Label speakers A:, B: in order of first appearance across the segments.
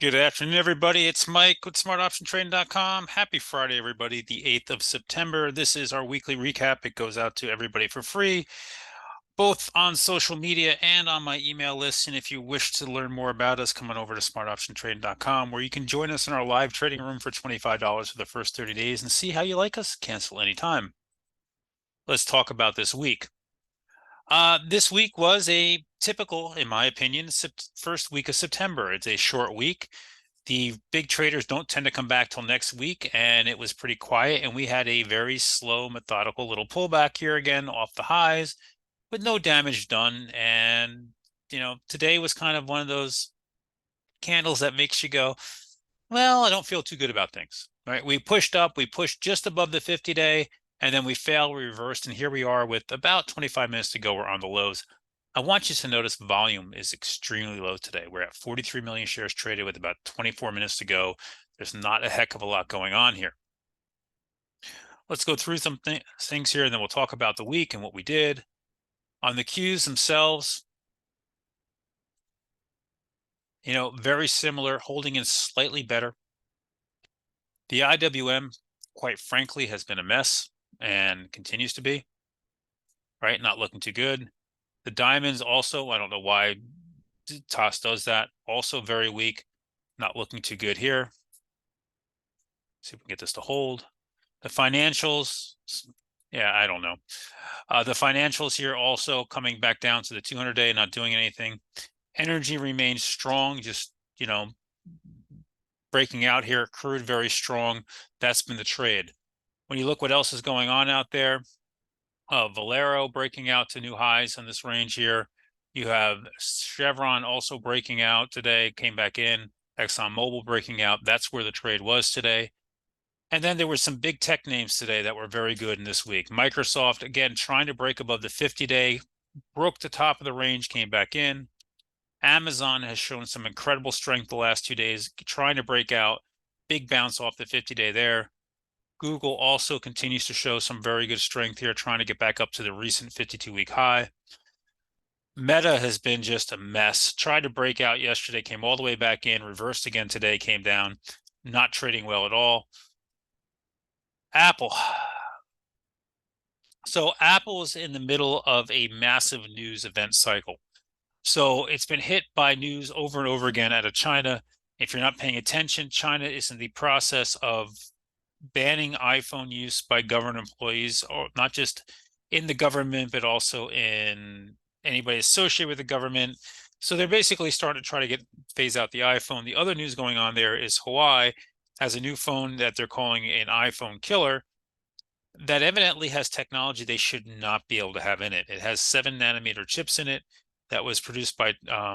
A: Good afternoon, everybody. It's Mike with smartoptiontrading.com. Happy Friday, everybody, the 8th of September. This is our weekly recap. It goes out to everybody for free, both on social media and on my email list. And if you wish to learn more about us, come on over to smartoptiontrading.com, where you can join us in our live trading room for $25 for the first 30 days and see how you like us. Cancel anytime. Let's talk about this week. This week was a typical, in my opinion, first week of September. It's a short week. The big traders don't tend to come back till next week, and it was pretty quiet. And we had a very slow, methodical little pullback here again off the highs, with no damage done. And, today was kind of one of those candles that makes you go, well, I don't feel too good about things, right? We pushed up, we pushed just above the 50-day, and then we failed, we reversed, and here we are with about 25 minutes to go. We're on the lows. I want you to notice volume is extremely low today. We're at 43 million shares traded with about 24 minutes to go. There's not a heck of a lot going on here. Let's go through some things here, and then we'll talk about the week and what we did. On the Qs themselves, very similar, holding in slightly better. The IWM, quite frankly, has been a mess and continues to be, right? Not looking too good. The diamonds also, I don't know why TOS does that. Also very weak, not looking too good here. See if we can get this to hold. The financials, yeah, I don't know. The financials here also coming back down to the 200-day, not doing anything. Energy remains strong, just, breaking out here. Crude very strong. That's been the trade. When you look what else is going on out there, Valero breaking out to new highs on this range here. You have Chevron also breaking out today, came back in. ExxonMobil breaking out. That's where the trade was today. And then there were some big tech names today that were very good in this week. Microsoft, again, trying to break above the 50-day, broke the top of the range, came back in. Amazon has shown some incredible strength the last 2 days, trying to break out. Big bounce off the 50-day there. Google also continues to show some very good strength here, trying to get back up to the recent 52-week high. Meta has been just a mess. Tried to break out yesterday, came all the way back in, reversed again today, came down. Not trading well at all. Apple. So Apple is in the middle of a massive news event cycle. So it's been hit by news over and over again out of China. If you're not paying attention, China is in the process of banning iPhone use by government employees, or not just in the government, but also in anybody associated with the government. So they're basically starting to try to phase out the iPhone. The other news going on there is Huawei has a new phone that they're calling an iPhone killer that evidently has technology they should not be able to have in it. It has 7-nanometer chips in it that was produced by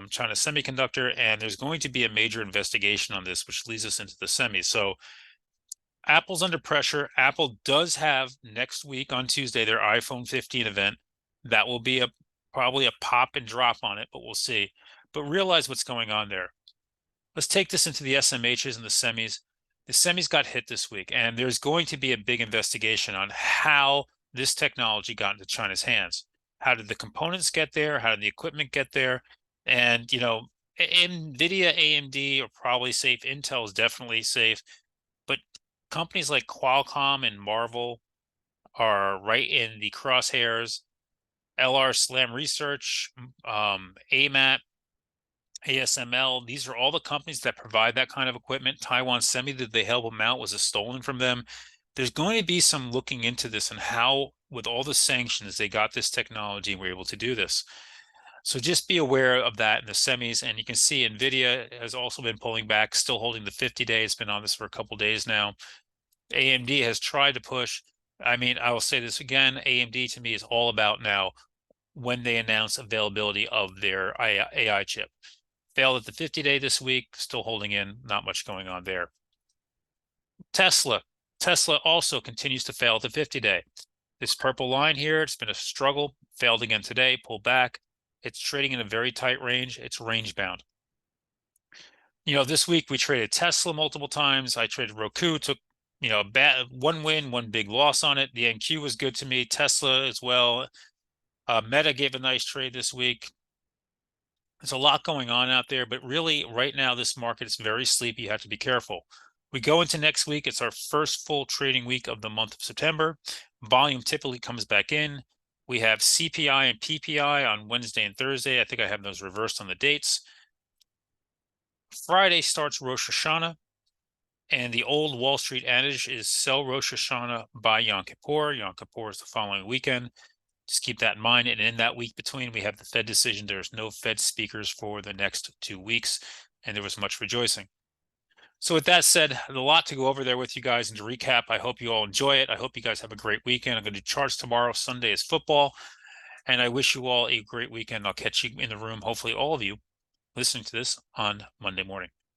A: China Semiconductor, and there's going to be a major investigation on this, which leads us into the semis. So Apple's under pressure. Apple does have next week on Tuesday their iPhone 15 event. That will be probably a pop and drop on it, but we'll see. But realize what's going on there. Let's take this into the SMHs and the semis. The semis got hit this week, and there's going to be a big investigation on how this technology got into China's hands. How did the components get there? How did the equipment get there? And, NVIDIA, AMD are probably safe. Intel is definitely safe. But companies like Qualcomm and Marvel are right in the crosshairs. LR Slam Research, AMAT, ASML, these are all the companies that provide that kind of equipment. Taiwan Semi, did they help them out? Was it stolen from them? There's going to be some looking into this and how, with all the sanctions, they got this technology and were able to do this. So just be aware of that in the semis. And you can see NVIDIA has also been pulling back, still holding the 50-day. It's been on this for a couple days now. AMD has tried to push. I mean, I will say this again, AMD to me is all about now when they announce availability of their AI chip. Failed at the 50-day this week, still holding in, not much going on there. Tesla also continues to fail at the 50-day. This purple line here, it's been a struggle, failed again today, pulled back. It's trading in a very tight range. It's range bound. This week we traded Tesla multiple times. I traded Roku, took, one win, one big loss on it. The NQ was good to me. Tesla as well. Meta gave a nice trade this week. There's a lot going on out there, but really right now this market is very sleepy. You have to be careful. We go into next week. It's our first full trading week of the month of September. Volume typically comes back in. We have CPI and PPI on Wednesday and Thursday. I think I have those reversed on the dates. Friday starts Rosh Hashanah, and the old Wall Street adage is sell Rosh Hashanah, buy Yom Kippur. Yom Kippur is the following weekend. Just keep that in mind. And in that week between, we have the Fed decision. There's no Fed speakers for the next 2 weeks, and there was much rejoicing. So with that said, a lot to go over there with you guys. And to recap, I hope you all enjoy it. I hope you guys have a great weekend. I'm going to do charts tomorrow. Sunday is football. And I wish you all a great weekend. I'll catch you in the room, hopefully all of you, listening to this on Monday morning.